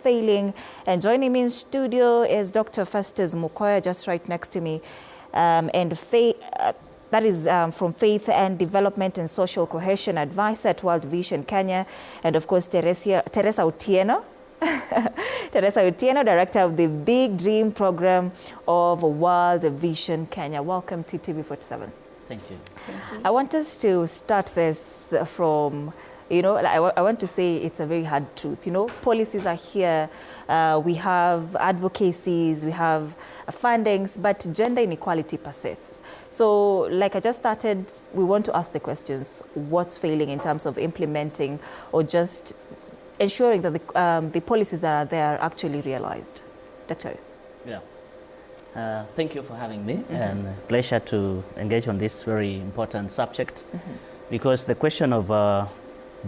failing. And joining me in studio is Dr. Festus Mukoya, just right next to me. That is from Faith and Development and Social Cohesion Advisor at World Vision Kenya. And of course, Teresa Otieno. Teresa Otieno, Director of the Big Dream Program of World Vision Kenya. Welcome to TV47. Thank you. I want us to start this from, I want to say it's a very hard truth. Policies are here, we have advocacies, we have fundings, but gender inequality persists. So like I just started, we want to ask the questions, what's failing in terms of implementing or just ensuring that the policies that are there are actually realized? Doctor. Yeah. Thank you for having me, and pleasure to engage on this very important subject, because the question of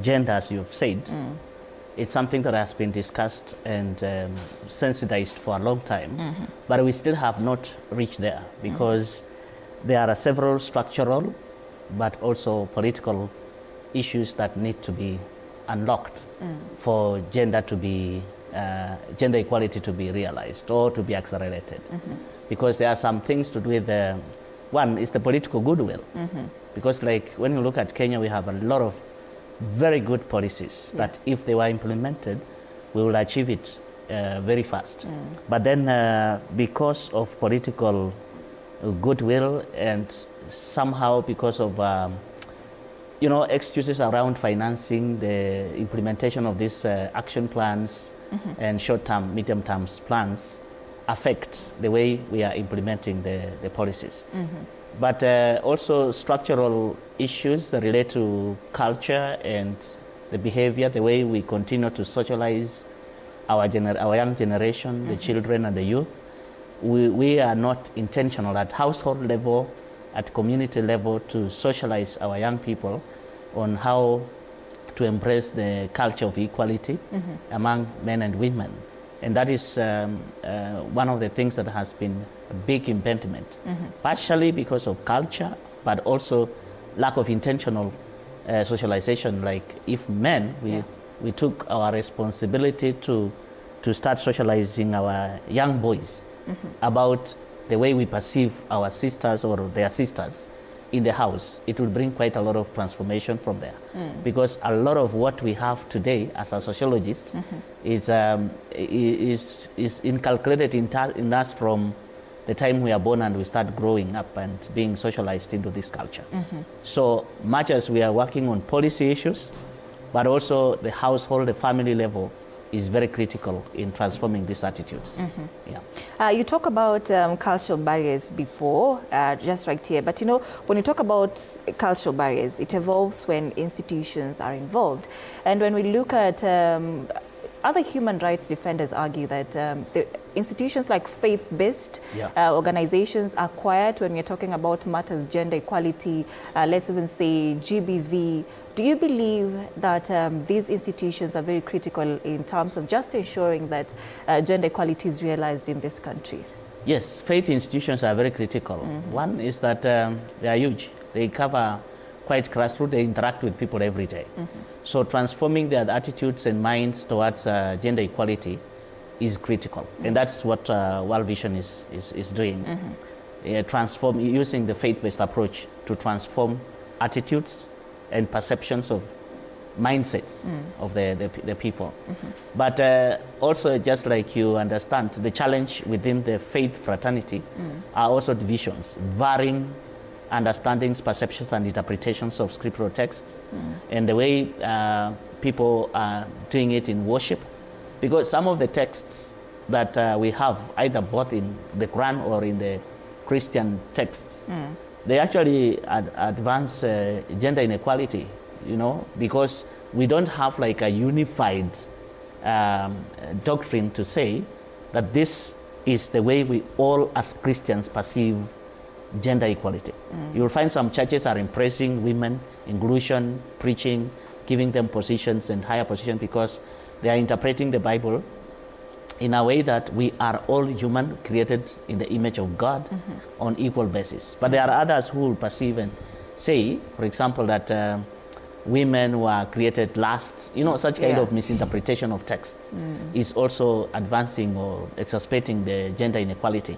gender, as you've said, it's something that has been discussed and sensitized for a long time, but we still have not reached there, because there are several structural but also political issues that need to be unlocked for gender equality to be realized or to be accelerated. Because there are some things to do with one is the political goodwill. Because like when you look at Kenya, we have a lot of very good policies that if they were implemented, we will achieve it very fast. But then because of political goodwill and somehow because of excuses around financing the implementation of these action plans and short-term, medium-term plans affect the way we are implementing the policies. But also structural issues that relate to culture and the behavior, the way we continue to socialize our young generation, the children and the youth. We are not intentional at household level, at community level, to socialize our young people on how to embrace the culture of equality among men and women. And that is one of the things that has been a big impediment, partially because of culture, but also lack of intentional socialization. Like if men, we took our responsibility to start socializing our young boys about the way we perceive our sisters or their sisters in the house, it will bring quite a lot of transformation from there. Because a lot of what we have today as a sociologist is inculcated in us from the time we are born and we start growing up and being socialized into this culture. So much as we are working on policy issues, but also the household, the family level is very critical in transforming these attitudes. You talk about cultural barriers before, just right here, but when you talk about cultural barriers, it evolves when institutions are involved. And when we look at other human rights defenders argue that the institutions like faith-based organizations are quiet when we're talking about matters gender equality, let's even say GBV. Do you believe that these institutions are very critical in terms of just ensuring that gender equality is realized in this country? Yes, faith institutions are very critical. One is that they are huge. They cover quite grassroots, they interact with people every day. So transforming their attitudes and minds towards gender equality is critical. And that's what World Vision is doing. Using the faith-based approach to transform attitudes and perceptions of mindsets of the people. But also, just like you understand, the challenge within the faith fraternity are also divisions, varying understandings, perceptions, and interpretations of scriptural texts, and the way people are doing it in worship. Because some of the texts that we have, either both in the Quran or in the Christian texts, they actually advance gender inequality, because we don't have like a unified doctrine to say that this is the way we all as Christians perceive gender equality. You'll find some churches are embracing women, inclusion, preaching, giving them positions and higher positions because they are interpreting the Bible in a way that we are all human, created in the image of God on equal basis. But there are others who will perceive and say, for example, that women were created last. You know, such kind of misinterpretation of text is also advancing or exacerbating the gender inequality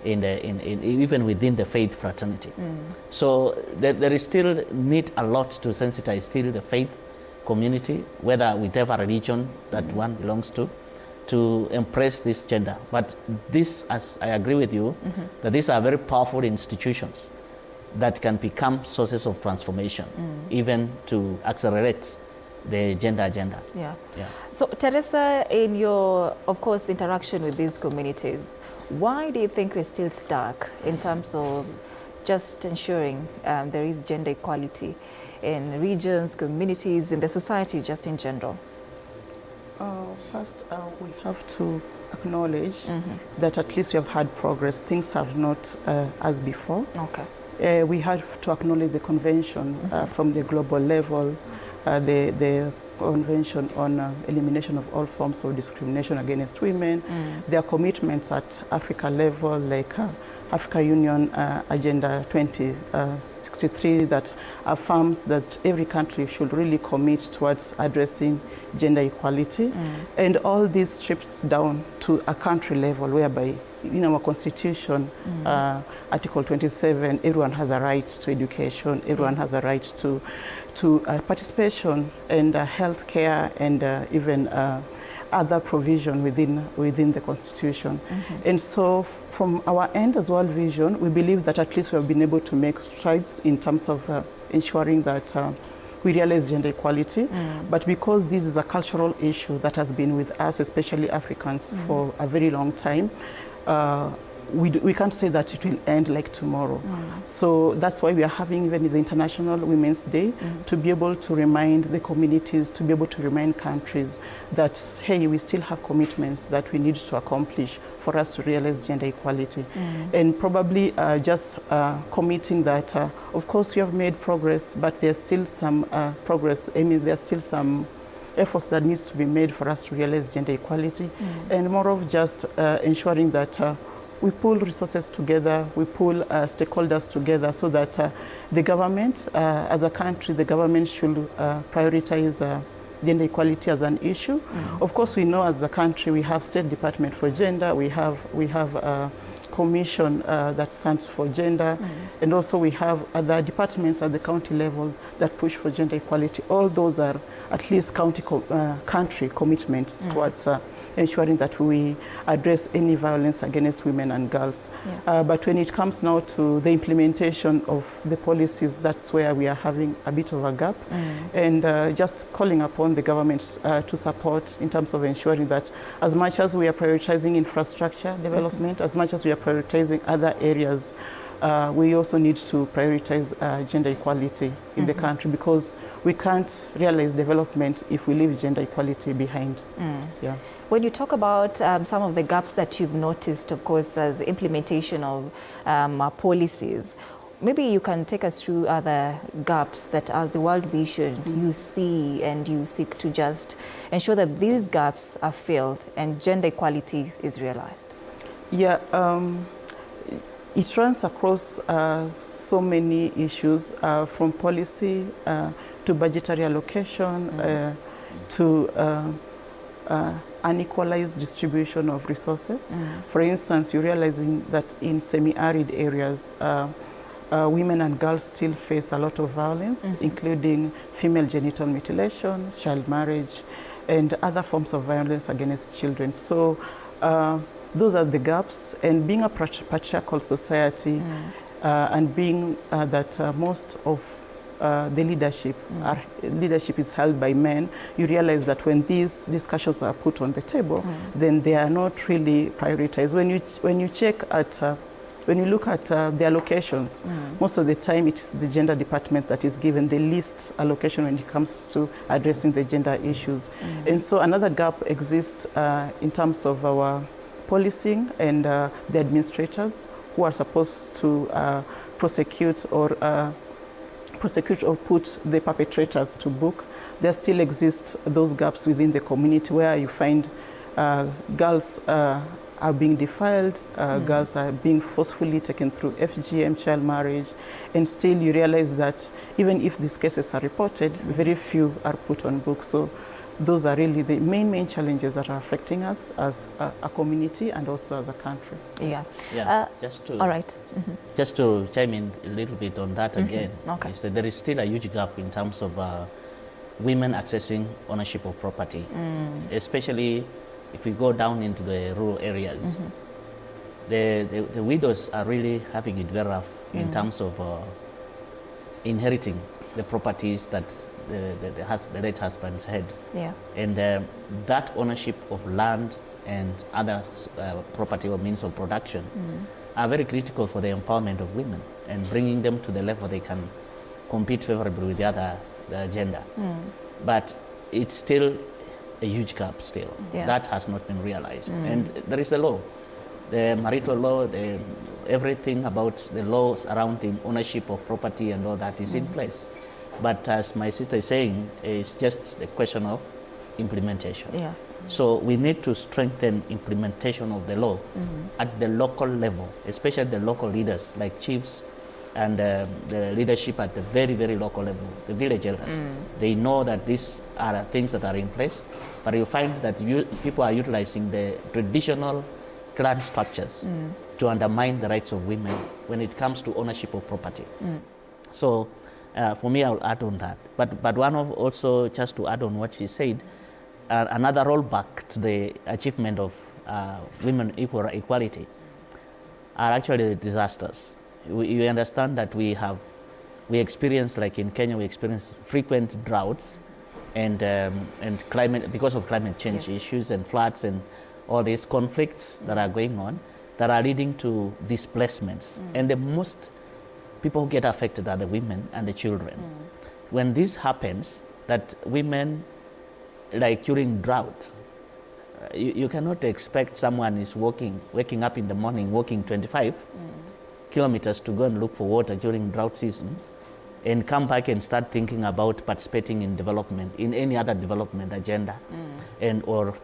even within the faith fraternity. So there is still need a lot to sensitize still the faith community, whether whatever religion that one belongs to embrace this gender. But this, as I agree with you, that these are very powerful institutions that can become sources of transformation, even to accelerate the gender agenda. Yeah. So Teresa, in your, of course, interaction with these communities, why do you think we're still stuck in terms of just ensuring there is gender equality in regions, communities, in the society just in general? First, we have to acknowledge that at least we have had progress. Things are not as before. Okay. We have to acknowledge the convention from the global level, the Convention on Elimination of All Forms of Discrimination Against Women. There are commitments at Africa level, like Africa Union Agenda 2063, that affirms that every country should really commit towards addressing gender equality. And all this strips down to a country level, whereby in our constitution, Article 27, everyone has a right to education, everyone has a right to participation and health care and even other provision within the constitution. And so from our end as World Vision, we believe that at least we have been able to make strides in terms of ensuring that we realize gender equality. But because this is a cultural issue that has been with us, especially Africans, for a very long time, we can't say that it will end like tomorrow. So that's why we are having even the International Women's Day, to be able to remind the communities, to be able to remind countries that, hey, we still have commitments that we need to accomplish for us to realize gender equality. And probably just committing that, of course, we have made progress, but there's still some progress. I mean, there's still some efforts that needs to be made for us to realize gender equality, and more of just ensuring that we pull resources together, we pull stakeholders together, so that the government, as a country, the government should prioritize gender equality as an issue. Of course, we know as a country we have State Department for Gender, we have Commission that stands for gender, and also we have other departments at the county level that push for gender equality. All those are at least country commitments towards ensuring that we address any violence against women and girls. But when it comes now to the implementation of the policies, that's where we are having a bit of a gap. And just calling upon the government to support in terms of ensuring that as much as we are prioritizing infrastructure development, as much as we are prioritizing other areas, we also need to prioritize gender equality in the country, because we can't realize development if we leave gender equality behind. When you talk about some of the gaps that you've noticed, of course, as implementation of policies, maybe you can take us through other gaps that, as the World Vision, you see and you seek to just ensure that these gaps are filled and gender equality is realized. It runs across so many issues, from policy to budgetary allocation to unequalized distribution of resources. For instance, you're realizing that in semi-arid areas, women and girls still face a lot of violence, including female genital mutilation, child marriage, and other forms of violence against children. So those are the gaps, and being a patriarchal society and being that most of the leadership is held by men, you realize that when these discussions are put on the table, then they are not really prioritized. When you look at the allocations, most of the time it's the gender department that is given the least allocation when it comes to addressing the gender issues. And so another gap exists in terms of our policing and the administrators who are supposed to prosecute or put the perpetrators to book. There still exist those gaps within the community where you find girls are being defiled, girls are being forcefully taken through FGM, child marriage, and still you realize that even if these cases are reported, very few are put on books. So those are really the main challenges that are affecting us as a community and also as a country. Yeah. Just to, all right. Just to chime in a little bit on that again, Okay. is that there is still a huge gap in terms of women accessing ownership of property, especially if we go down into the rural areas. The widows are really having it very rough in terms of inheriting the properties that the late husbands had. Yeah. And that ownership of land and other property or means of production are very critical for the empowerment of women and bringing them to the level they can compete favorably with the other gender. But it's still a huge gap still. Yeah. That has not been realized. And there is a law, the marital law, everything about the law surrounding ownership of property and all that is in place. But as my sister is saying, it's just a question of implementation. Yeah. So we need to strengthen implementation of the law at the local level, especially the local leaders like chiefs and the leadership at the very local level, the village elders. They know that these are things that are in place, but you find that people are utilizing the traditional clan structures to undermine the rights of women when it comes to ownership of property. So for me, I'll add on that. But one of also, just to add on what she said, another rollback to the achievement of women equality are actually disasters. You understand that we experience, like in Kenya, we experience frequent droughts and climate, because of climate change issues and floods and all these conflicts that are going on that are leading to displacements. And the most people who get affected are the women and the children. When this happens, that women, like during drought, you cannot expect someone is waking up in the morning, walking 25 kilometers to go and look for water during drought season, and come back and start thinking about participating in development, in any other development agenda, and or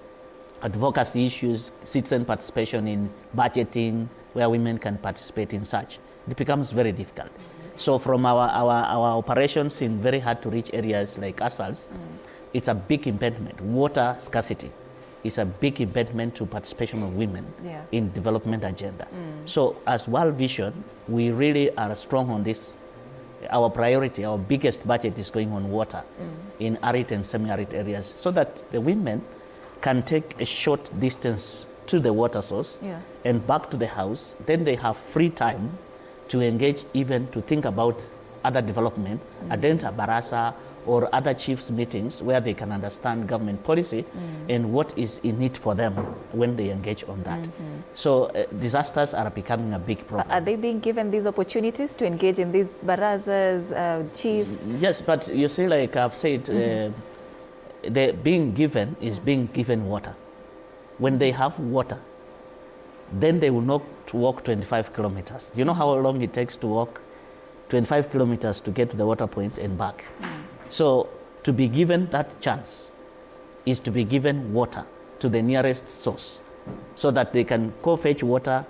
advocacy issues, citizen participation in budgeting, where women can participate in such. It becomes very difficult. So from our operations in very hard to reach areas like ourselves, it's a big impediment. Water scarcity is a big impediment to participation of women in development agenda. So as World Vision, we really are strong on this. Our priority, our biggest budget is going on water in arid and semi-arid areas, so that the women can take a short distance to the water source and back to the house. Then they have free time to engage, even to think about other development, attend a barasa or other chiefs meetings where they can understand government policy and what is in it for them when they engage on that. So disasters are becoming a big problem. Are they being given these opportunities to engage in these barazas, chiefs? Yes, but you see, like I've said, the being given is being given water. When they have water, then they will not walk 25 kilometers. You know how long it takes to walk 25 kilometers to get to the water point and back? So to be given that chance is to be given water to the nearest source, so that they can go fetch water,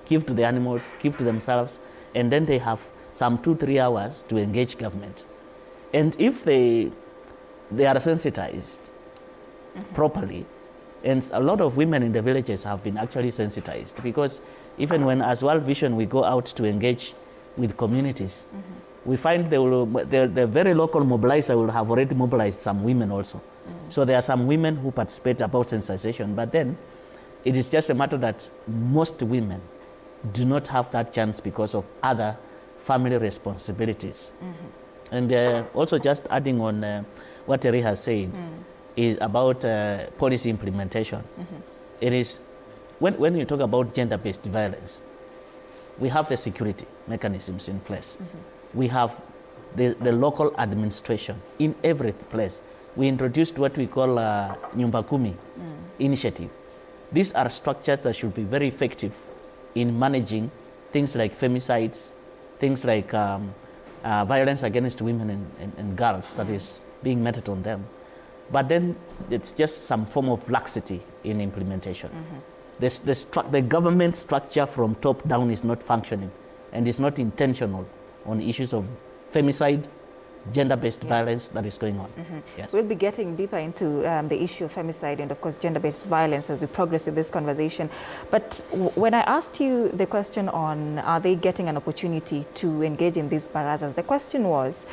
give to the animals, give to themselves, and then they have some 2-3 hours to engage government. And if they are sensitized properly, and a lot of women in the villages have been actually sensitized, because even when as World Vision we go out to engage with communities, we find the very local mobilizer will have already mobilized some women also. So there are some women who participate about sensitization, but then it is just a matter that most women do not have that chance because of other family responsibilities. And also just adding on what Terry has said, is about policy implementation. It is, when you talk about gender-based violence, we have the security mechanisms in place. We have the local administration in every place. We introduced what we call Nyumba Kumi initiative. These are structures that should be very effective in managing things like femicides, things like violence against women and girls that is being meted on them. But then it's just some form of laxity in implementation. the government structure from top down is not functioning and is not intentional on issues of femicide, gender-based violence that is going on. Yes. We'll be getting deeper into the issue of femicide and, of course, gender-based violence as we progress with this conversation. But when I asked you the question on are they getting an opportunity to engage in these barazas, the question was,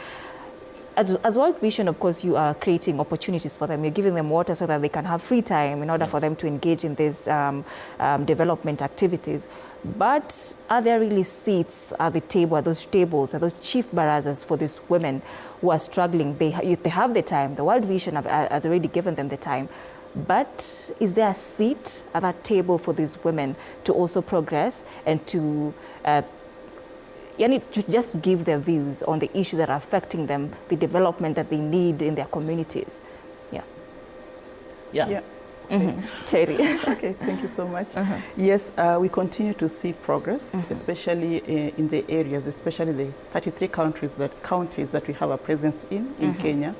as World Vision, of course, you are creating opportunities for them. You're giving them water so that they can have free time in order for them to engage in these development activities. But are there really seats at the table, at those tables, at those chief barazas for these women who are struggling? They have the time. The World Vision has already given them the time. But is there a seat at that table for these women to also progress and to just give their views on the issues that are affecting them, the development that they need in their communities? Yeah. Terry. Okay, thank you so much. Yes, we continue to see progress, especially in the areas, especially the 33 counties that we have a presence in Kenya,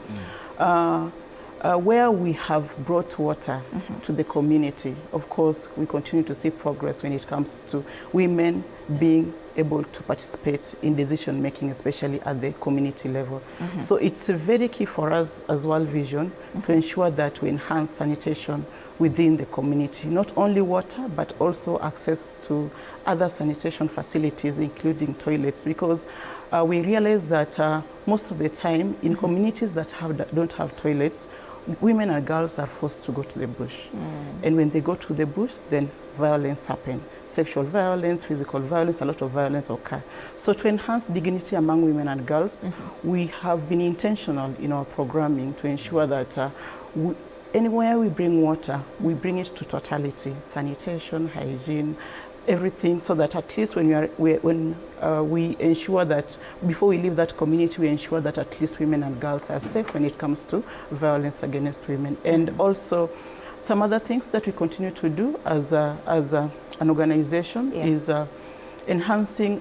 where we have brought water to the community. Of course, we continue to see progress when it comes to women being able to participate in decision making, especially at the community level. So it's very key for us as World Vision to ensure that we enhance sanitation within the community, not only water, but also access to other sanitation facilities, including toilets, because we realize that most of the time in communities that don't have toilets, women and girls are forced to go to the bush. And when they go to the bush, then violence happens. Sexual violence, physical violence, a lot of violence occur. So to enhance dignity among women and girls, we have been intentional in our programming to ensure that anywhere we bring water, we bring it to totality, sanitation, hygiene, everything, so that at least when we ensure that before we leave that community, we ensure that at least women and girls are safe when it comes to violence against women. And also some other things that we continue to do as an organization is enhancing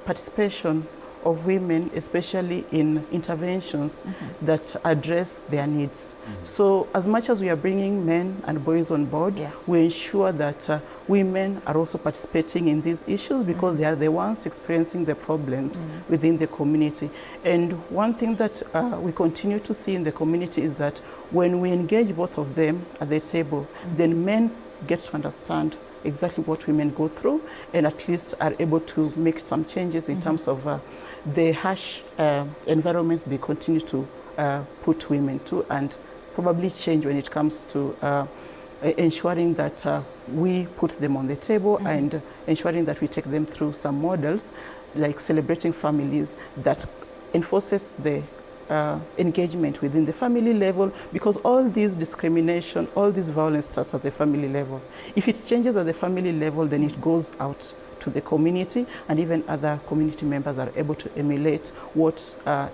participation of women, especially in interventions that address their needs. So as much as we are bringing men and boys on board, we ensure that women are also participating in these issues because they are the ones experiencing the problems within the community. And one thing that we continue to see in the community is that when we engage both of them at the table, then men get to understand exactly what women go through and at least are able to make some changes in terms of the harsh environment they continue to put women to, and probably change when it comes to ensuring that we put them on the table and ensuring that we take them through some models like celebrating families that enforces the engagement within the family level, because all this discrimination, all this violence starts at the family level. If it changes at the family level, then it goes out to the community, and even other community members are able to emulate what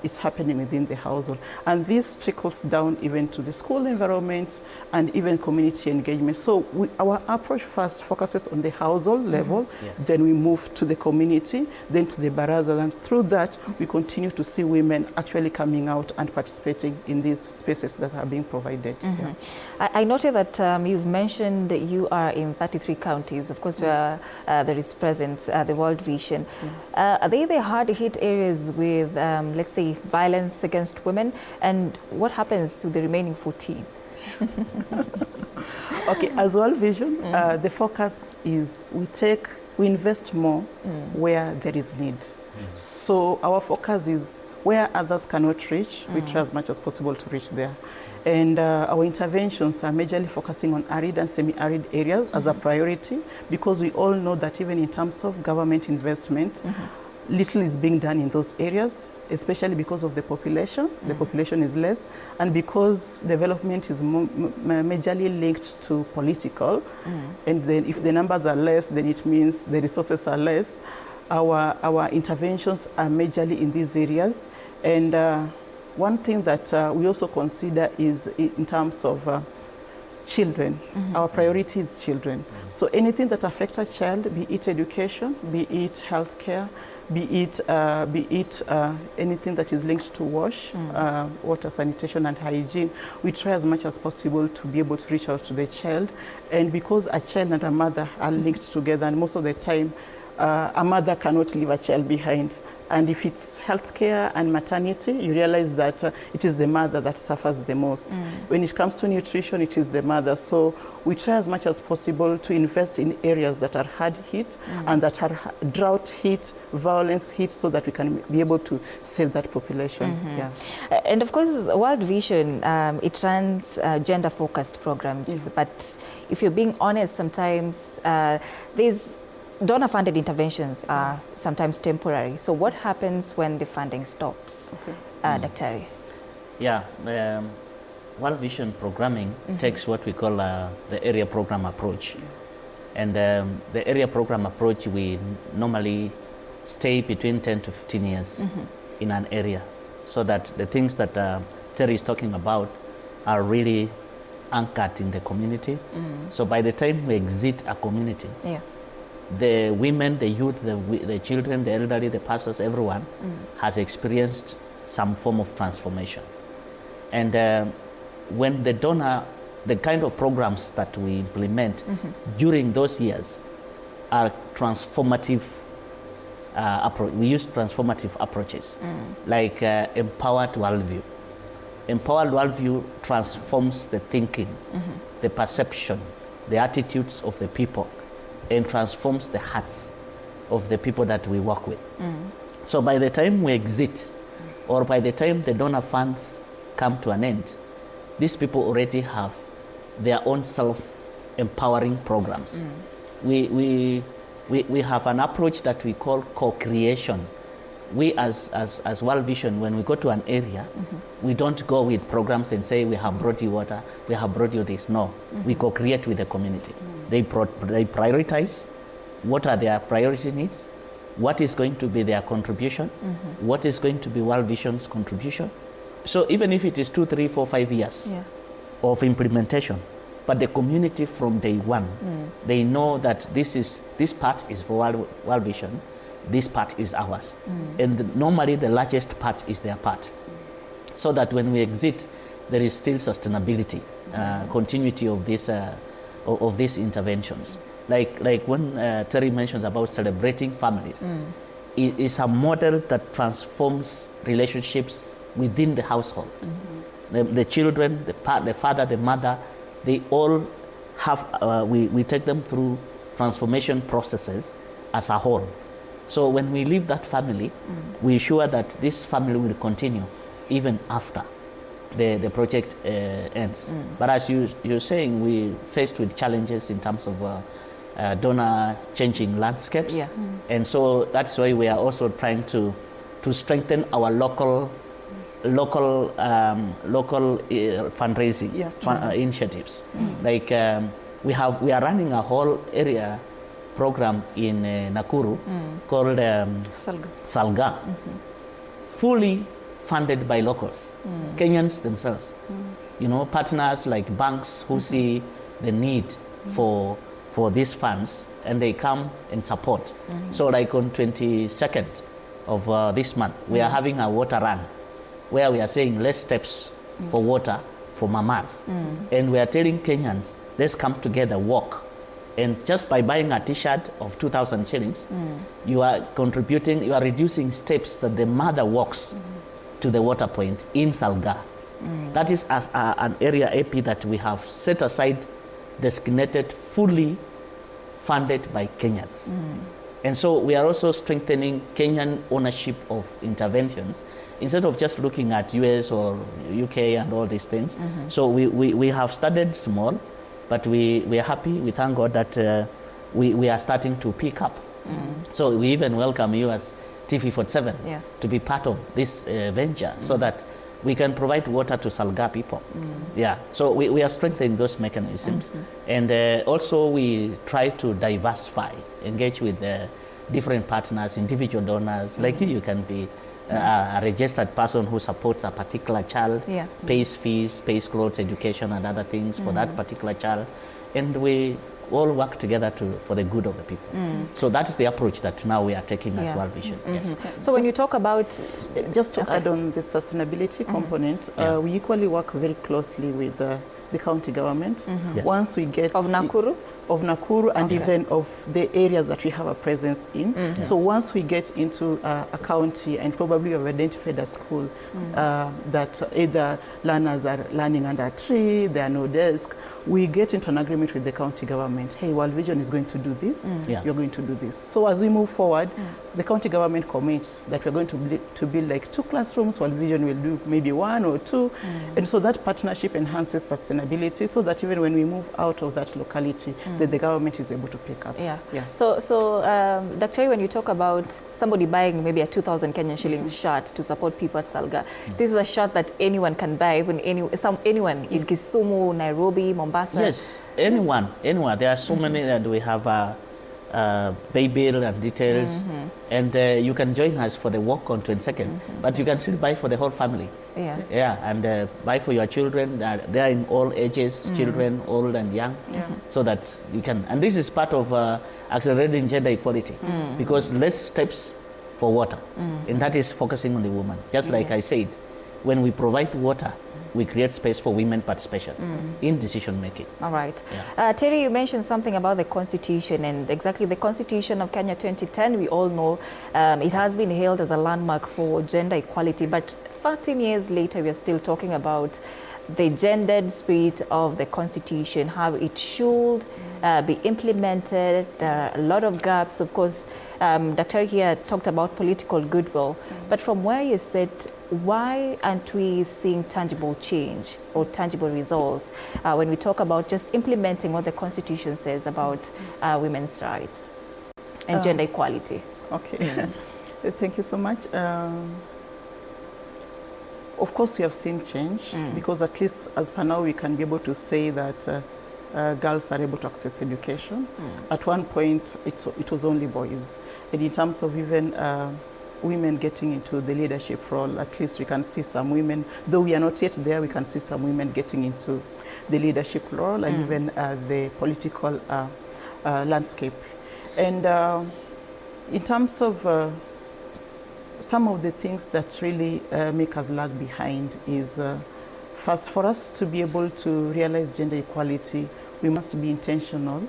is happening within the household. And this trickles down even to the school environment and even community engagement. So our approach first focuses on the household level, then we move to the community, then to the baraza, and through that we continue to see women actually coming out and participating in these spaces that are being provided. I noted that you've mentioned that you are in 33 counties, of course, where there is presence the World Vision. Are they the hard-hit areas with, let's say, violence against women? And what happens to the remaining 14? Okay, as World Vision, the focus is we invest more where there is need. So our focus is where others cannot reach, we try as much as possible to reach there. And our interventions are majorly focusing on arid and semi-arid areas as a priority, because we all know that even in terms of government investment, little is being done in those areas, especially because of the population. The population is less, and because development is majorly linked to political. And then if the numbers are less, then it means the resources are less. Our interventions are majorly in these areas. And one thing that we also consider is in terms of children. Our priority is children. So anything that affects a child, be it education, be it healthcare, be it anything that is linked to wash, water, sanitation and hygiene. We try as much as possible to be able to reach out to the child. And because a child and a mother are linked together, and most of the time a mother cannot leave a child behind. And if it's healthcare and maternity, you realize that it is the mother that suffers the most. When it comes to nutrition, it is the mother. So we try as much as possible to invest in areas that are hard hit and that are drought hit, violence hit, so that we can be able to save that population. Yeah. And of course, World Vision, it runs gender-focused programs. But if you're being honest, sometimes there's donor-funded interventions are sometimes temporary. So what happens when the funding stops, Dr. Yeah, World Vision programming takes what we call the area program approach. And the area program approach, we normally stay between 10 to 15 years in an area, so that the things that Terry is talking about are really anchored in the community. So by the time we exit a community, the women, the youth, the children, the elderly, the pastors, everyone has experienced some form of transformation. And when the donor, the kind of programs that we implement during those years are transformative approach. We use transformative approaches, like Empowered Worldview. Empowered Worldview transforms the thinking, the perception, the attitudes of the people, and transforms the hearts of the people that we work with. So by the time we exit, or by the time the donor funds come to an end, these people already have their own self-empowering programs. We have an approach that we call co-creation. We as World Vision, when we go to an area, we don't go with programs and say, we have brought you water, we have brought you this. No, we co-create with the community. They prioritize what are their priority needs, what is going to be their contribution, what is going to be World Vision's contribution. So even if it is 2, 3, 4, 5 years of implementation, but the community from day one, they know that this part is for World Vision, this part is ours. And normally the largest part is their part. So that when we exit, there is still sustainability, continuity of these interventions. Like when Terry mentions about celebrating families, it is a model that transforms relationships within the household. The children, the father, the mother, they all have, we take them through transformation processes as a whole. So when we leave that family, we ensure that this family will continue even after the project ends. But as you're saying, we're faced with challenges in terms of donor changing landscapes. And so that's why we are also trying to strengthen our local fundraising initiatives. Like we are running a whole area program in Nakuru called Salga, fully funded by locals, Kenyans themselves. You know, partners like banks who see the need for these funds, and they come and support. So like on 22nd of this month, we are having a water run, where we are saying less steps for water for mamas. And we are telling Kenyans, let's come together, walk. And just by buying a t-shirt of 2,000 shillings, you are contributing, you are reducing steps that the mother walks to the water point in Salga. That is an area AP that we have set aside, designated, fully funded by Kenyans. And so we are also strengthening Kenyan ownership of interventions, instead of just looking at US or UK and all these things. So we have started small, but we are happy, we thank God that we are starting to pick up. So we even welcome you as TV47 to be part of this venture, so that we can provide water to Salga people. So we are strengthening those mechanisms. And also we try to diversify, engage with different partners, individual donors. Like you can be a registered person who supports a particular child, pays fees, pays clothes, education and other things for that particular child. And we all work together for the good of the people. So that is the approach that now we are taking as World Vision. Yes. So when you talk about... Just to add on the sustainability component, we equally work very closely with the county government. Yes. Once we get... Of Nakuru? Of Nakuru and even of the areas that we have a presence in. So once we get into a county and probably have identified a school that either learners are learning under a tree, there are no desks, we get into an agreement with the county government. Hey, World Vision is going to do this, you're going to do this. So as we move forward, the county government commits that we're going to build like 2 classrooms, World Vision will do maybe 1 or 2. And so that partnership enhances sustainability so that even when we move out of that locality, that the government is able to pick up. So Dr. when you talk about somebody buying maybe a 2,000 Kenyan shillings shirt to support people at Salga, this is a shirt that anyone can buy, even anyone in Kisumu, Nairobi, Mombasa. Yes, anyone. There are so many that we have pay bill and details, and you can join us for the walk on 22nd, but you can still buy for the whole family. And buy for your children. They are in all ages, children, old and young, so that you can. And this is part of accelerating gender equality, because less steps for water, and that is focusing on the woman. Just like I said, when we provide water, we create space for women participation in decision making. All right. Terry, you mentioned something about the Constitution, and exactly the Constitution of Kenya 2010, we all know it has been hailed as a landmark for gender equality, but 13 years later, we are still talking about the gendered spirit of the Constitution, how it should be implemented. There are a lot of gaps. Of course, Dr. here talked about political goodwill, but from where you sit, why aren't we seeing tangible change or tangible results when we talk about just implementing what the Constitution says about women's rights and gender equality? Okay, thank you so much. Of course, we have seen change because at least as per now, we can be able to say that girls are able to access education. At one point, it was only boys. And in terms of even women getting into the leadership role, at least we can see some women, though we are not yet there, we can see some women getting into the leadership role and even the political landscape. And in terms of some of the things that really make us lag behind is, first, for us to be able to realize gender equality, we must be intentional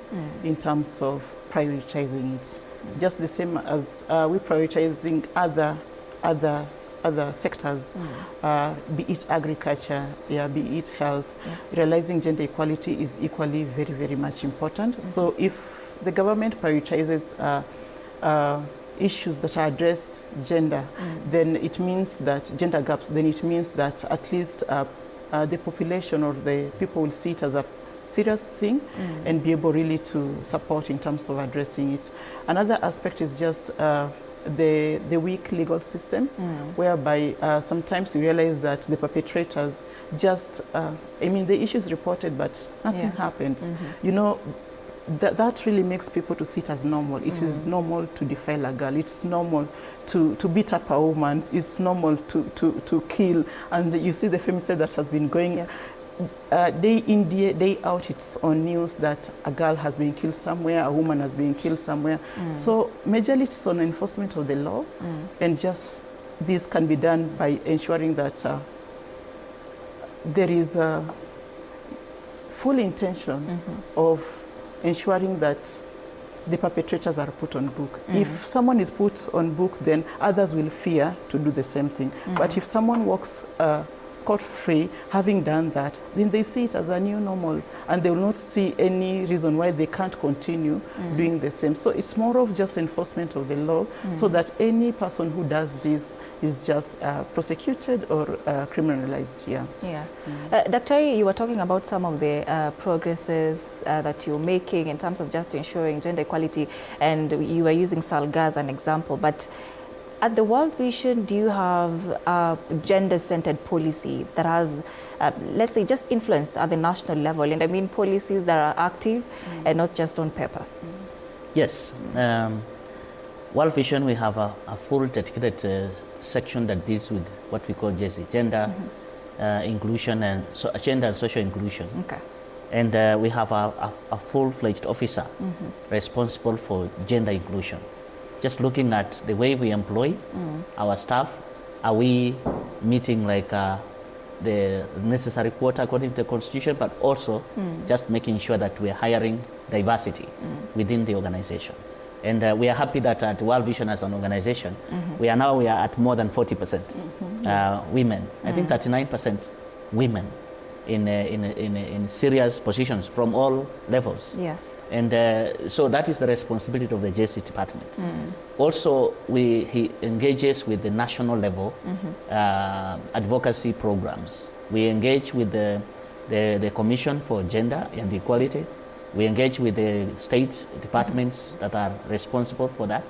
in terms of prioritizing it. Just the same as we're prioritizing other sectors, be it agriculture, be it health. Realizing gender equality is equally very, very much important. So if the government prioritizes issues that address gender, then it means that gender gaps, then it means that at least the population or the people will see it as a serious thing and be able really to support in terms of addressing it. Another aspect is just the weak legal system, whereby sometimes you realize that the perpetrators just, the issue is reported, but nothing happens. You know, that really makes people to see it as normal. It is normal to defile a girl. It's normal to beat up a woman. It's normal to kill. And you see the femicide that has been going day in, day out. It's on news that a girl has been killed somewhere, a woman has been killed somewhere. So majorly it's on enforcement of the law. And just this can be done by ensuring that there is a full intention of ensuring that the perpetrators are put on book. If someone is put on book, then others will fear to do the same thing. But if someone walks scot-free, having done that, then they see it as a new normal, and they will not see any reason why they can't continue doing the same. So it's more of just enforcement of the law, so that any person who does this is just prosecuted or criminalized. Dr. you were talking about some of the progresses that you're making in terms of just ensuring gender equality, and you were using Salga as an example, but at the World Vision, do you have a gender-centered policy that has, let's say, just influence at the national level? And I mean policies that are active and not just on paper. Yes. World Vision, we have a full dedicated section that deals with what we call GESI, gender inclusion and gender and social inclusion. And we have a full-fledged officer responsible for gender inclusion. Just looking at the way we employ our staff, are we meeting like the necessary quota according to the constitution, but also just making sure that we're hiring diversity within the organization. And we are happy that at World Vision as an organization, we are at more than 40% women. I think 39% women in serious positions from all levels. Yeah. And so that is the responsibility of the JC department. Also, he engages with the national level advocacy programs. We engage with the Commission for Gender and Equality. We engage with the state departments that are responsible for that,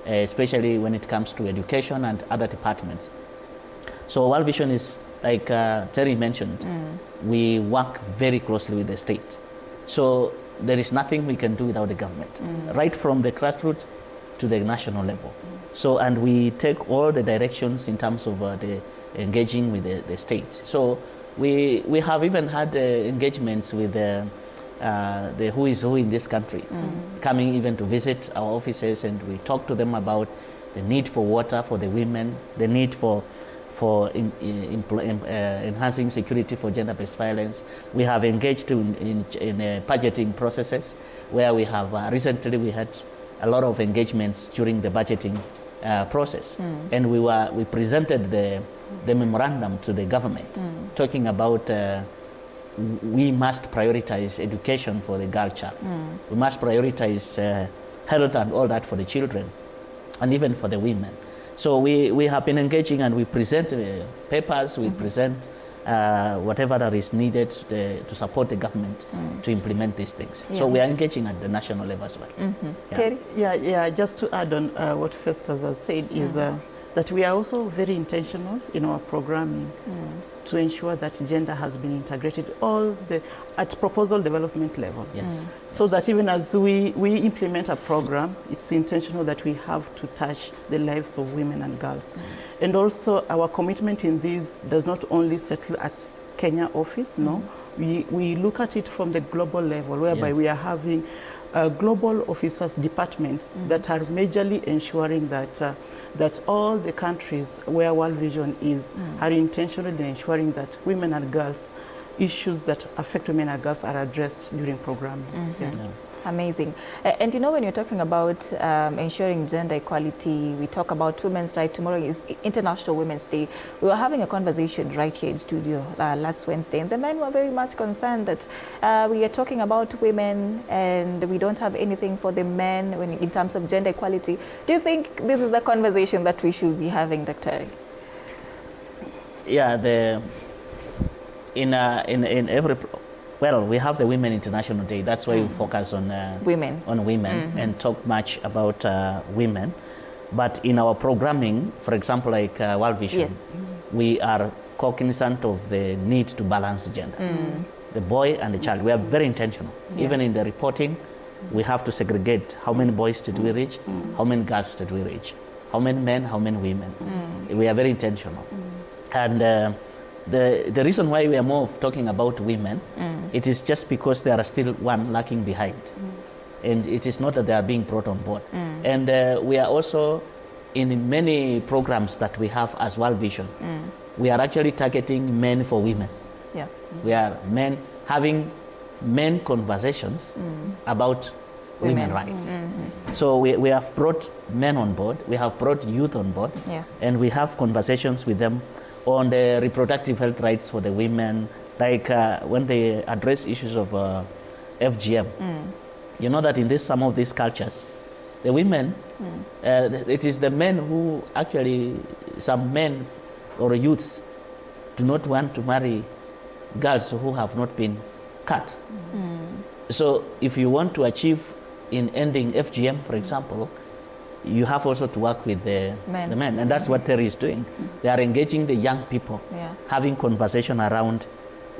especially when it comes to education and other departments. So World Vision is, like Terry mentioned, we work very closely with the state. So there is nothing we can do without the government, right from the grassroots to the national level. So, and we take all the directions in terms of the engaging with the state. So we have even had engagements with the who is who in this country, coming even to visit our offices, and we talk to them about the need for water for the women, the need for enhancing security for gender-based violence. We have engaged in budgeting processes, where we have recently we had a lot of engagements during the budgeting process, and we presented the memorandum to the government, talking about we must prioritize education for the girl child. We must prioritize health and all that for the children, and even for the women. So we have been engaging, and we present papers, we present whatever that is needed to support the government to implement these things. Yeah. So we are engaging at the national level as well. Terry? Yeah, just to add on what Festus has said is that we are also very intentional in our programming to ensure that gender has been integrated at proposal development level. Yes. So that even as we implement a program, it's intentional that we have to touch the lives of women and girls. And also our commitment in this does not only settle at Kenya office, no. We look at it from the global level, whereby we are having global officers, departments that are majorly ensuring that that all the countries where World Vision is are intentionally ensuring that women and girls, issues that affect women and girls are addressed during programming. Amazing. And you know, when you're talking about ensuring gender equality, we talk about women's rights. Tomorrow is International Women's Day. We were having a conversation right here in studio last Wednesday, and the men were very much concerned that we are talking about women and we don't have anything for the men in terms of gender equality. Do you think this is the conversation that we should be having, Dr.? Yeah, in every. Well, we have the Women International Day. That's why we focus on women and talk much about women. But in our programming, for example, like World Vision, we are cognizant of the need to balance gender. The boy and the child, we are very intentional. Even in the reporting, we have to segregate how many boys did we reach, how many girls did we reach, how many men, how many women. We are very intentional. And the reason why we are more talking about women, it is just because there are still one lacking behind. And it is not that they are being brought on board. And we are also, in many programs that we have as World Vision, we are actually targeting men for women. Yeah. We are having men conversations about women rights. So we have brought men on board, we have brought youth on board, and we have conversations with them on the reproductive health rights for the women, like when they address issues of FGM. You know that in some of these cultures, the women, it is the men who actually, some men or youths do not want to marry girls who have not been cut. So if you want to achieve in ending FGM, for example, you have also to work with the men. And that's what Terry is doing. They are engaging the young people, having conversation around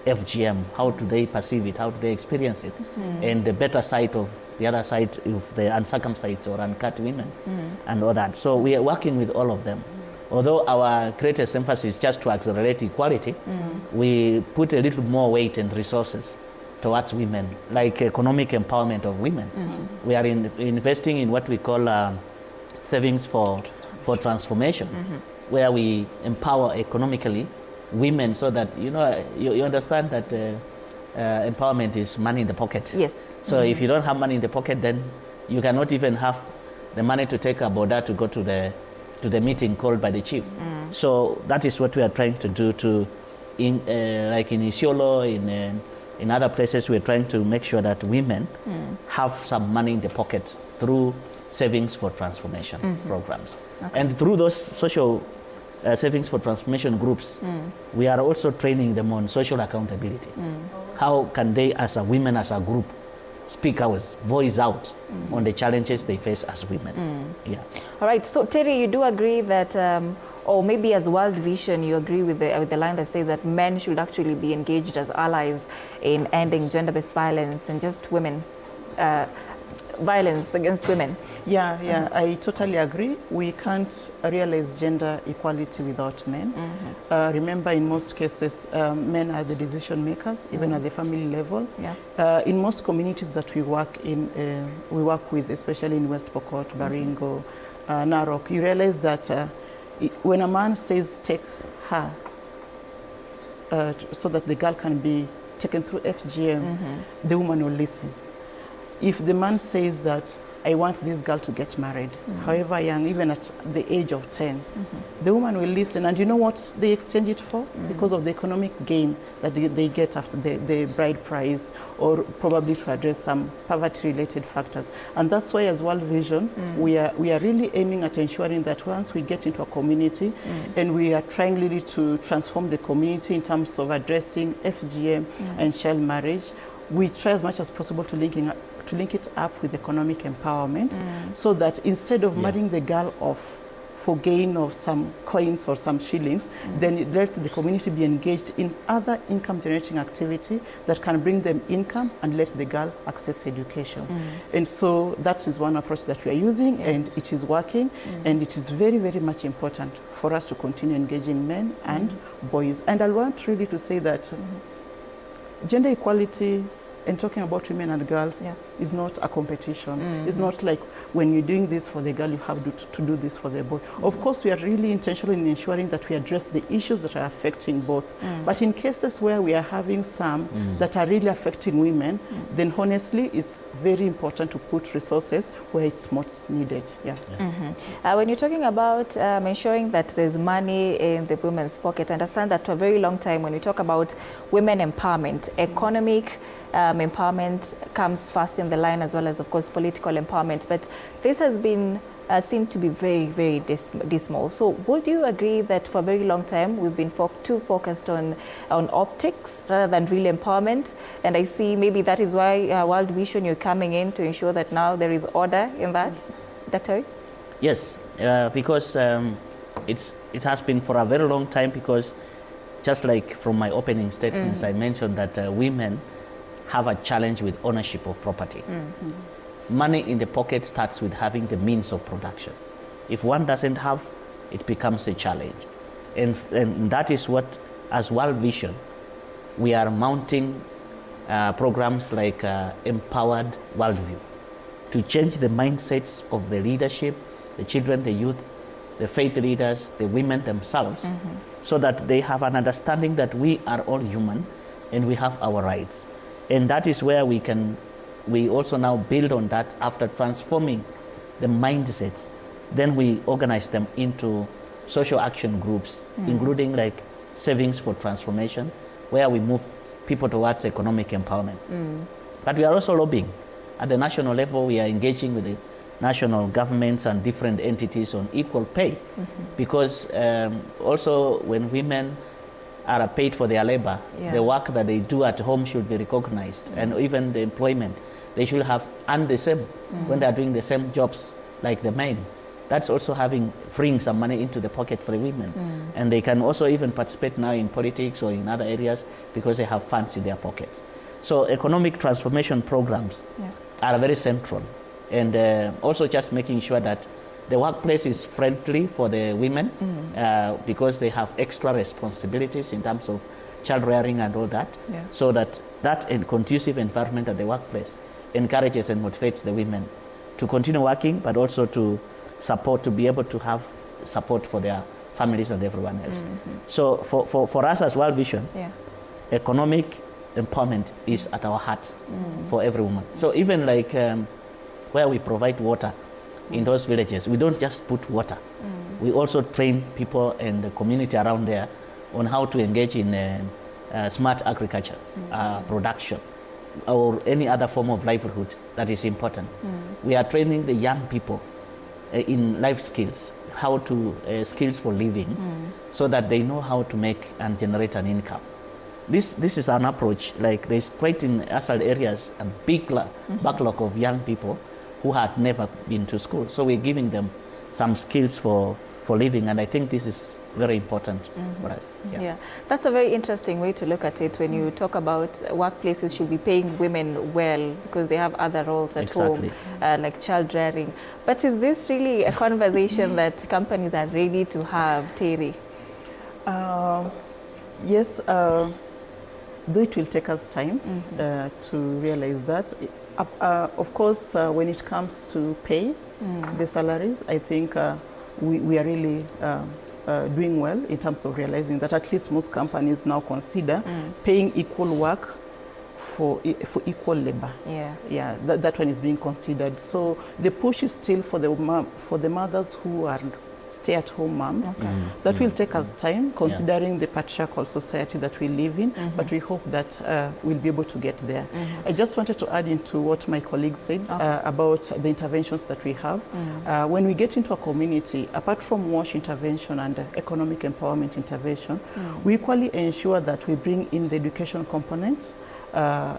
FGM. How do they perceive it? How do they experience it? And the better side of the other side of the uncircumcised or uncut women and all that. So we are working with all of them. Although our greatest emphasis is just to accelerate equality, we put a little more weight and resources towards women, like economic empowerment of women. We are investing in what we call savings for transformation, where we empower economically women so that, you understand that empowerment is money in the pocket. Yes. So if you don't have money in the pocket, then you cannot even have the money to take a border to go to the meeting called by the chief. So that is what we are trying to do like in Isiolo, in other places, we're trying to make sure that women have some money in the pocket through savings for transformation programs. Okay. And through those social savings for transformation groups, we are also training them on social accountability. How can they, as a women, as a group, speak out, voice out on the challenges they face as women. Yeah. All right. So Terry, you do agree that, or maybe as World Vision, you agree with the line that says that men should actually be engaged as allies in ending gender-based violence and just women, violence against women. Yeah, I totally agree. We can't realize gender equality without men. Remember, in most cases, men are the decision makers, even at the family level. Yeah. In most communities that we work in, we work with, especially in West Pokot, Baringo, Narok, you realize that when a man says take her, so that the girl can be taken through FGM, the woman will listen. If the man says that I want this girl to get married, however young, even at the age of 10, the woman will listen. And you know what they exchange it for? Because of the economic gain that they get after the bride price, or probably to address some poverty-related factors. And that's why, as World Vision, we are really aiming at ensuring that once we get into a community and we are trying really to transform the community in terms of addressing FGM and child marriage, we try as much as possible to link it up with economic empowerment, so that instead of marrying the girl off for gain of some coins or some shillings, then let the community be engaged in other income generating activity that can bring them income and let the girl access education. And so that is one approach that we are using, and it is working, and it is very, very much important for us to continue engaging men and boys. And I want really to say that gender equality and talking about women and girls is not a competition. It's not like when you're doing this for the girl, you have to do this for the boy. Of course, we are really intentional in ensuring that we address the issues that are affecting both. But in cases where we are having some that are really affecting women, then honestly, it's very important to put resources where it's most needed. When you're talking about ensuring that there's money in the women's pocket, I understand that for a very long time, when we talk about women empowerment, economic empowerment comes first in the line, as well as, of course, political empowerment. But this has been seen to be very, very dismal. So would you agree that for a very long time we've been too focused on optics rather than real empowerment? And I see maybe that is why World Vision, you're coming in to ensure that now there is order in that. Dr. Yes, because it has been for a very long time, because just like from my opening statements, I mentioned that women have a challenge with ownership of property. Money in the pocket starts with having the means of production. If one doesn't have, it becomes a challenge. And that is what, as World Vision, we are mounting programs like Empowered Worldview to change the mindsets of the leadership, the children, the youth, the faith leaders, the women themselves, so that they have an understanding that we are all human and we have our rights. And that is where we also now build on that after transforming the mindsets. Then we organize them into social action groups, including like savings for transformation, where we move people towards economic empowerment. But we are also lobbying. At the national level, we are engaging with the national governments and different entities on equal pay, because also when women are paid for their labor, the work that they do at home should be recognized, and even the employment, they should have earned the same when they are doing the same jobs like the men. That's also freeing some money into the pocket for the women. And they can also even participate now in politics or in other areas because they have funds in their pockets. So economic transformation programs are very central. And also just making sure that the workplace is friendly for the women because they have extra responsibilities in terms of child rearing and all that, so that that and conducive environment at the workplace encourages and motivates the women to continue working, but also to support, to be able to have support for their families and everyone else. So for us as World Vision, economic empowerment is at our heart for every woman. So even like where we provide water in those villages, we don't just put water. We also train people and the community around there on how to engage in smart agriculture, production, or any other form of livelihood that is important. We are training the young people in life skills, how to, skills for living, so that they know how to make and generate an income. This is an approach, like there's quite in asal areas a big backlog of young people who had never been to school. So we're giving them some skills for living, and I think this is very important for us. Yeah, that's a very interesting way to look at it when you talk about workplaces should be paying women well because they have other roles at home, like child rearing. But is this really a conversation that companies are ready to have, Terry? Yes, though it will take us time to realize that. Of course, when it comes to pay, the salaries, I think we are really doing well in terms of realizing that at least most companies now consider paying equal work for equal labor. That one is being considered. So the push is still for the mothers who are stay-at-home moms. That will take us time, considering the patriarchal society that we live in, but we hope that we'll be able to get there. I just wanted to add into what my colleague said about the interventions that we have. When we get into a community, apart from WASH intervention and economic empowerment intervention, we equally ensure that we bring in the education components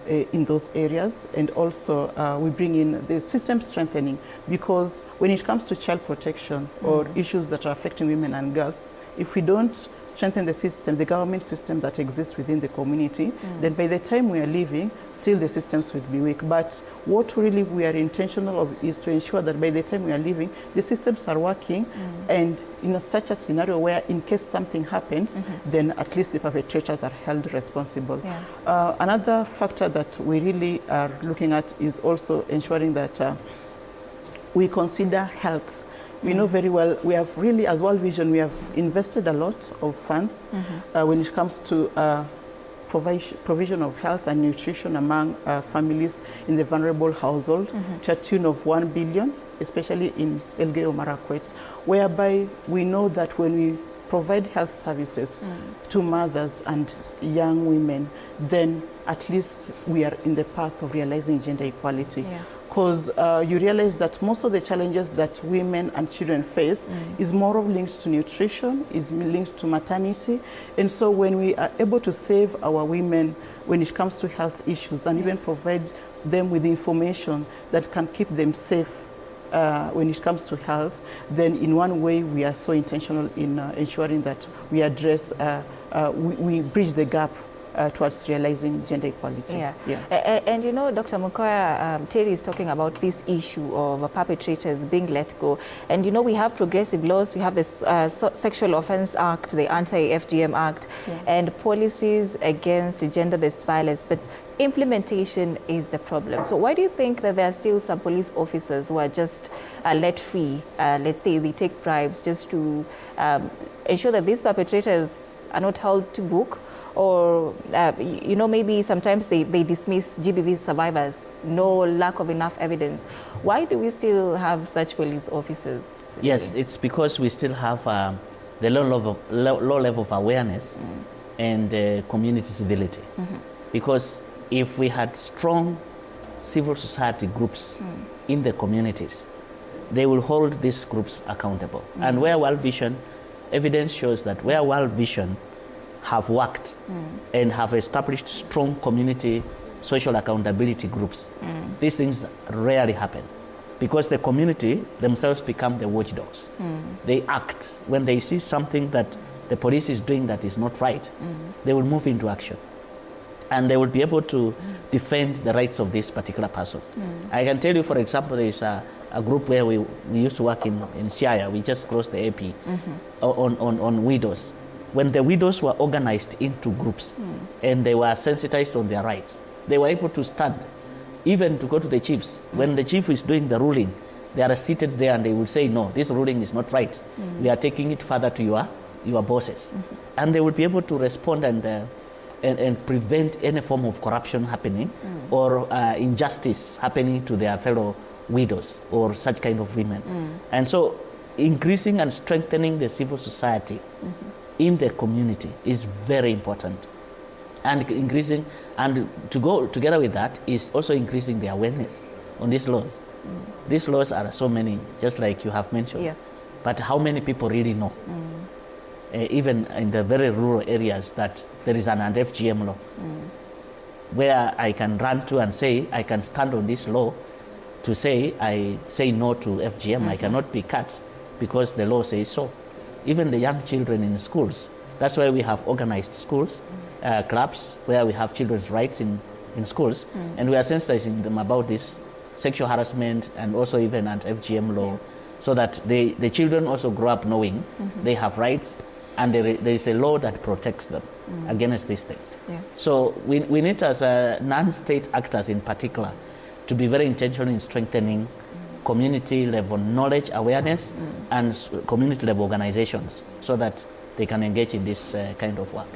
in those areas, and also we bring in the system strengthening, because when it comes to child protection or issues that are affecting women and girls, if we don't strengthen the system, the government system that exists within the community, then by the time we are leaving, still the systems will be weak. But what really we are intentional of is to ensure that by the time we are leaving, the systems are working, and in such a scenario where in case something happens, then at least the perpetrators are held responsible. Another factor that we really are looking at is also ensuring that we consider health. We know very well, we have really, as World Vision, we have invested a lot of funds when it comes to provision of health and nutrition among families in the vulnerable household to a tune of 1 billion, especially in Elgeyo Marakwet, whereby we know that when we provide health services to mothers and young women, then at least we are in the path of realizing gender equality. Because you realize that most of the challenges that women and children face is more of linked to nutrition, is linked to maternity. And so when we are able to save our women when it comes to health issues and even provide them with information that can keep them safe when it comes to health, then in one way we are so intentional in ensuring that we address, we bridge the gap towards realizing gender equality. And you know, Dr. Mukoya, Terry is talking about this issue of perpetrators being let go. And you know, we have progressive laws. We have the Sexual Offense Act, the Anti-FGM Act, and policies against gender-based violence. But implementation is the problem. So why do you think that there are still some police officers who are just let free? Let's say they take bribes just to ensure that these perpetrators are not held to book, or you know, maybe sometimes they dismiss GBV survivors, no lack of enough evidence. Why do we still have such police officers? Yes, it's because we still have the low level of awareness and community civility. Because if we had strong civil society groups in the communities, they will hold these groups accountable. And where World Vision, evidence shows that where World Vision have worked and have established strong community social accountability groups, these things rarely happen, because the community themselves become the watchdogs. They act when they see something that the police is doing that is not right. They will move into action, and they will be able to defend the rights of this particular person. I can tell you, for example, there is a group where we used to work in Siaya. We just crossed the AP on widows. When the widows were organized into groups and they were sensitized on their rights, They were able to stand, even to go to the chiefs. When the chief is doing the ruling, they are seated there and they will say, no, this ruling is not right. We are taking it further to your bosses. And they will be able to respond and prevent any form of corruption happening or injustice happening to their fellow widows or such kind of women. And so increasing and strengthening the civil society in the community is very important. And increasing, and to go together with that is also increasing the awareness on these laws. These laws are so many, just like you have mentioned. Yeah. But how many people really know? Even in the very rural areas, that there is an anti-FGM law, where I can run to and say, I can stand on this law to say, I say no to FGM. I cannot be cut because the law says so. Even the young children in schools, that's why we have organized schools, clubs, where we have children's rights in schools, and we are sensitizing them about this sexual harassment and also even anti-FGM law, so that the children also grow up knowing they have rights, and there is a law that protects them against these things. Yeah. So we need, as non-state actors in particular, to be very intentional in strengthening community-level knowledge awareness and community-level organizations, so that they can engage in this kind of work.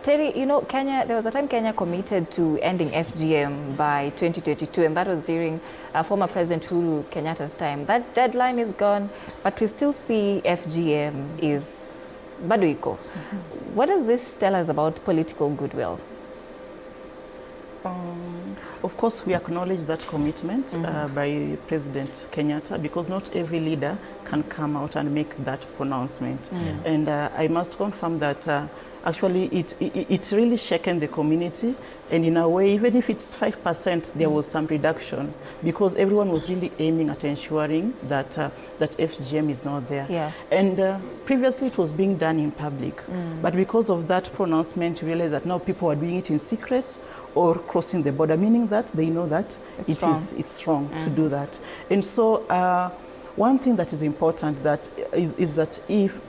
Terry, you know, Kenya, there was a time Kenya committed to ending FGM by 2022, and that was during former President Uhuru Kenyatta's time. That deadline is gone, but we still see FGM is bado iko. What does this tell us about political goodwill? Of course, we acknowledge that commitment by President Kenyatta, because not every leader can come out and make that pronouncement. And I must confirm that actually it's really shaken the community, and in a way, even if it's 5%, there was some reduction, because everyone was really aiming at ensuring that that FGM is not there. Yeah. And previously it was being done in public, but because of that pronouncement, we realized that now people are doing it in secret or crossing the border, meaning that they know that it's wrong to do that. And so one thing that is important that is that if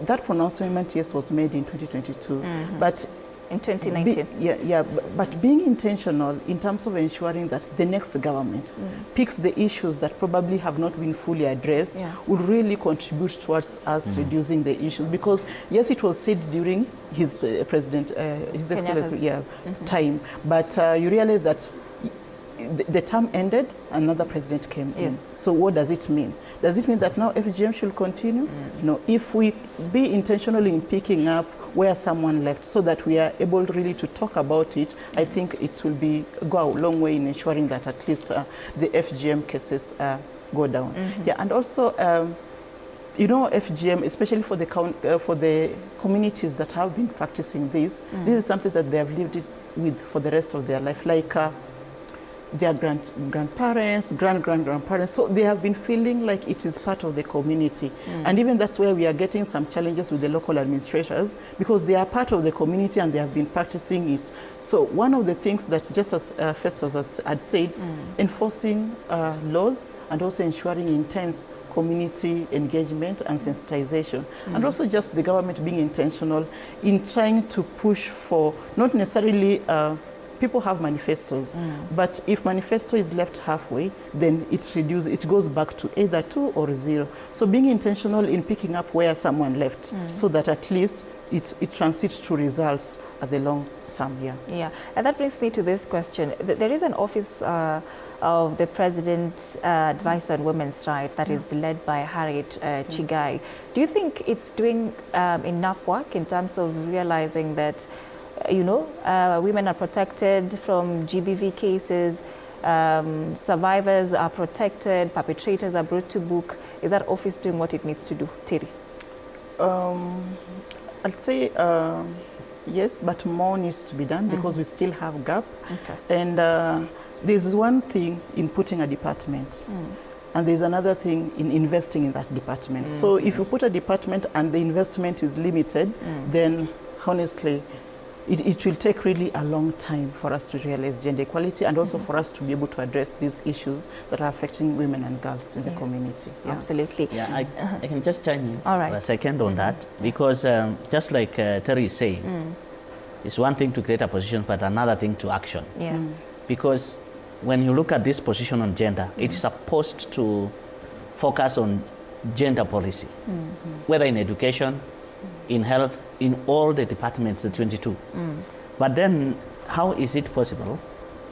that pronouncement, yes, was made in 2022, but in 2019. But being intentional in terms of ensuring that the next government picks the issues that probably have not been fully addressed will really contribute towards us reducing the issues. Because yes, it was said during his His Excellency time, but you realize that the term ended, another president came in. So what does it mean? Does it mean that now FGM should continue? No, if we be intentional in picking up where someone left, so that we are able really to talk about it, I think it will go a long way in ensuring that at least the FGM cases go down. Yeah, and also, you know, FGM, especially for the communities that have been practicing this, this is something that they have lived with for the rest of their life, like their grandparents, grandparents. So they have been feeling like it is part of the community. And even that's where we are getting some challenges with the local administrators, because they are part of the community and they have been practicing it. So one of the things that, just as Festus had said, enforcing laws and also ensuring intense community engagement and sensitization. And also just the government being intentional in trying to push for, not necessarily people have manifestos, but if manifesto is left halfway, then it's reduced, it goes back to either 2 or 0. So being intentional in picking up where someone left, so that at least it transits to results at the long term. Yeah, and that brings me to this question. There is an office of the President's Advisor on Women's Rights that is led by Harriet Chigai. Do you think it's doing enough work in terms of realizing that women are protected from GBV cases, survivors are protected, perpetrators are brought to book? Is that office doing what it needs to do? Terry? I'd say yes, but more needs to be done, because we still have gap. And there's one thing in putting a department, and there's another thing in investing in that department. So if you put a department and the investment is limited, then honestly, it will take really a long time for us to realize gender equality, and also for us to be able to address these issues that are affecting women and girls in the community. Absolutely. Yeah, I can just chime in for a second on that, because just like Terry is saying, It's one thing to create a position, but another thing to action. Yeah. Because when you look at this position on gender, it's supposed to focus on gender policy, whether in education, in health, in all the departments, the 22. But then, how is it possible,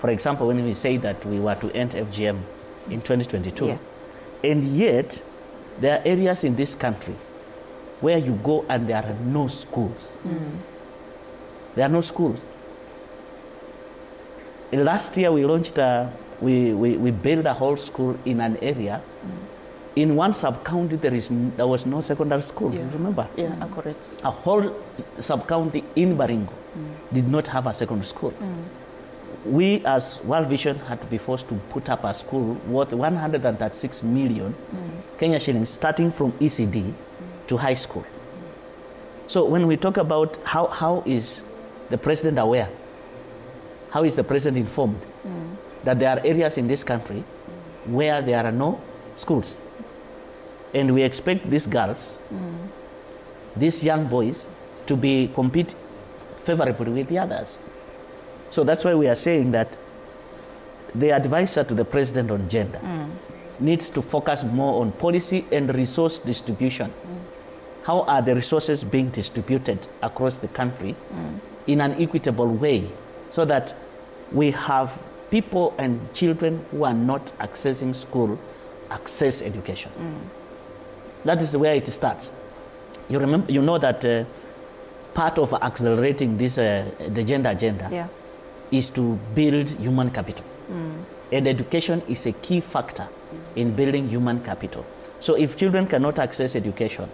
for example, when we say that we were to end FGM in 2022, and yet there are areas in this country where you go and there are no schools. There are no schools. Last year we launched, we built a whole school in an area. In one sub-county there was no secondary school, you remember? Yeah, correct. A whole sub-county in Baringo did not have a secondary school. We as World Vision had to be forced to put up a school worth 136 million Kenya shillings, starting from ECD to high school. So when we talk about how is the president aware, how is the president informed that there are areas in this country where there are no schools? And we expect these girls, these young boys, to compete favorably with the others. So that's why we are saying that the advisor to the president on gender needs to focus more on policy and resource distribution. How are the resources being distributed across the country in an equitable way, so that we have people and children who are not accessing school access education. That is where it starts. You know that part of accelerating this the gender agenda is to build human capital, and education is a key factor in building human capital. So if children cannot access education,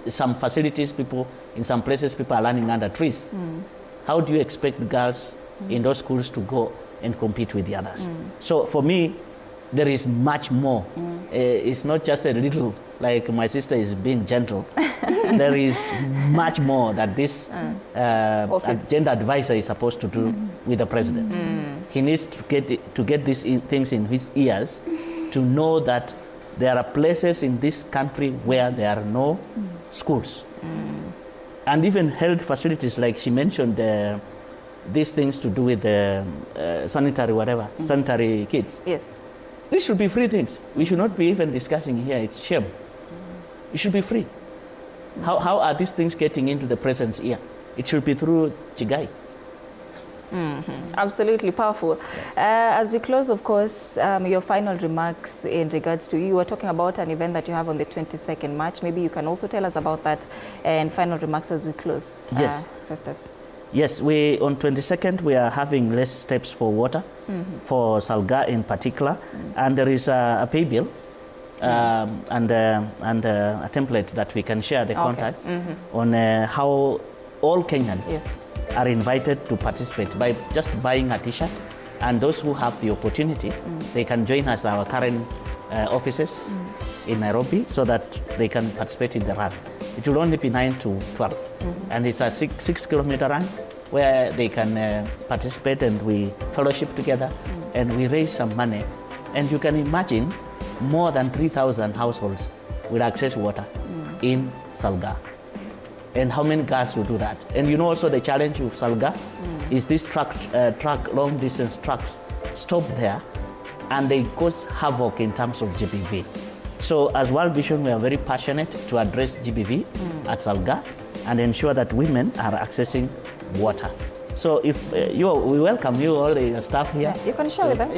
some facilities, in some places people are learning under trees. How do you expect girls in those schools to go and compete with the others? So for me, there is much more. It's not just a little, like my sister is being gentle. There is much more that this gender advisor is supposed to do with the president. He needs to get these things in his ears, to know that there are places in this country where there are no schools. And even health facilities, like she mentioned, these things to do with the sanitary kits. Yes. These should be free things. We should not be even discussing here. It's shame. It should be free. How are these things getting into the president's ear? It should be through Chigai. Absolutely powerful. Yes. As we close, of course, your final remarks in regards to, you were talking about an event that you have on the 22nd March. Maybe you can also tell us about that, and final remarks as we close. Yes. Festus. Yes, on 22nd we are having less steps for water, for Salga in particular, and there is a pay bill and a template that we can share the contacts on how all Kenyans are invited to participate by just buying a t-shirt, and those who have the opportunity, they can join us at our current offices in Nairobi, so that they can participate in the run. It will only be 9 to 12, and it's a 6-kilometer run where they can participate, and we fellowship together, and we raise some money. And you can imagine more than 3,000 households will access water in Salga. And how many girls will do that? And you know also the challenge with Salga is this long distance trucks stop there, and they cause havoc in terms of GBV. So as World Vision, we are very passionate to address GBV at Salga and ensure that women are accessing water. So if we welcome you, all the staff here. Yeah, you can share with them.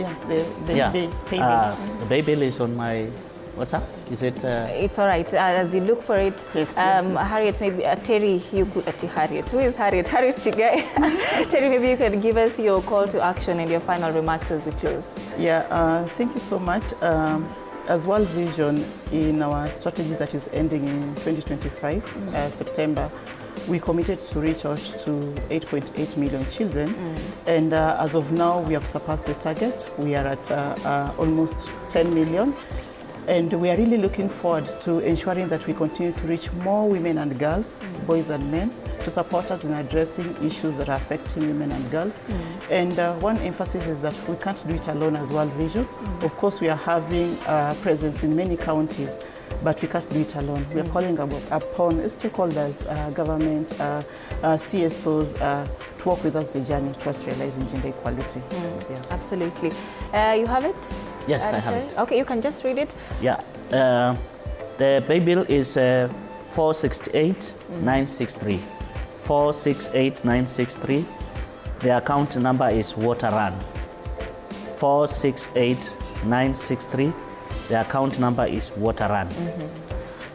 The pay bill is on my WhatsApp. Is it? It's all right. As you look for it, Harriet, maybe Terry, you could. Harriet, who is Harriet? Harriet Chigai. Terry, maybe you can give us your call to action and your final remarks as we close. Yeah, thank you so much. As World Vision, in our strategy that is ending in 2025, September, we committed to reach out to 8.8 million children. And as of now, we have surpassed the target. We are at almost 10 million. And we are really looking forward to ensuring that we continue to reach more women and girls, boys and men, to support us in addressing issues that are affecting women and girls. And one emphasis is that we can't do it alone as World Vision. Of course, we are having presence in many counties. but we can't do it alone. We are calling upon stakeholders, government, CSOs to work with us the journey towards realizing gender equality. Yeah. Absolutely. You have it? Yes, I have it. Okay, you can just read it. Yeah. The pay bill is 468,963. 468,963. The account number is Water Run. 468,963. The account number is Water Run.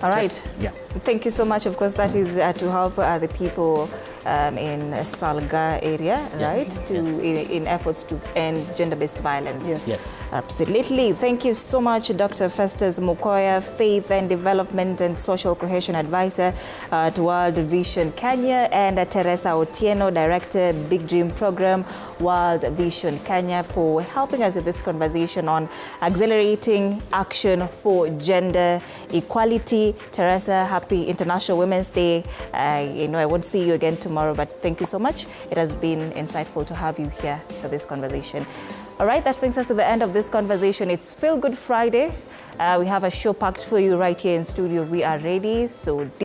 All right. Yeah. Thank you so much. Of course, that is to help the people in Salga area, right? In efforts to end gender-based violence. Yes. Absolutely. Thank you so much, Dr. Festus Mukoya, Faith and Development and Social Cohesion Advisor to World Vision Kenya, and Teresa Otieno, Director, Big Dream Program, World Vision Kenya, for helping us with this conversation on accelerating action for gender equality. Teresa, happy International Women's Day. I won't see you again tomorrow, but thank you so much. It has been insightful to have you here for this conversation. All right, that brings us to the end of this conversation. It's Feel Good Friday. We have a show packed for you right here in studio. We are ready. So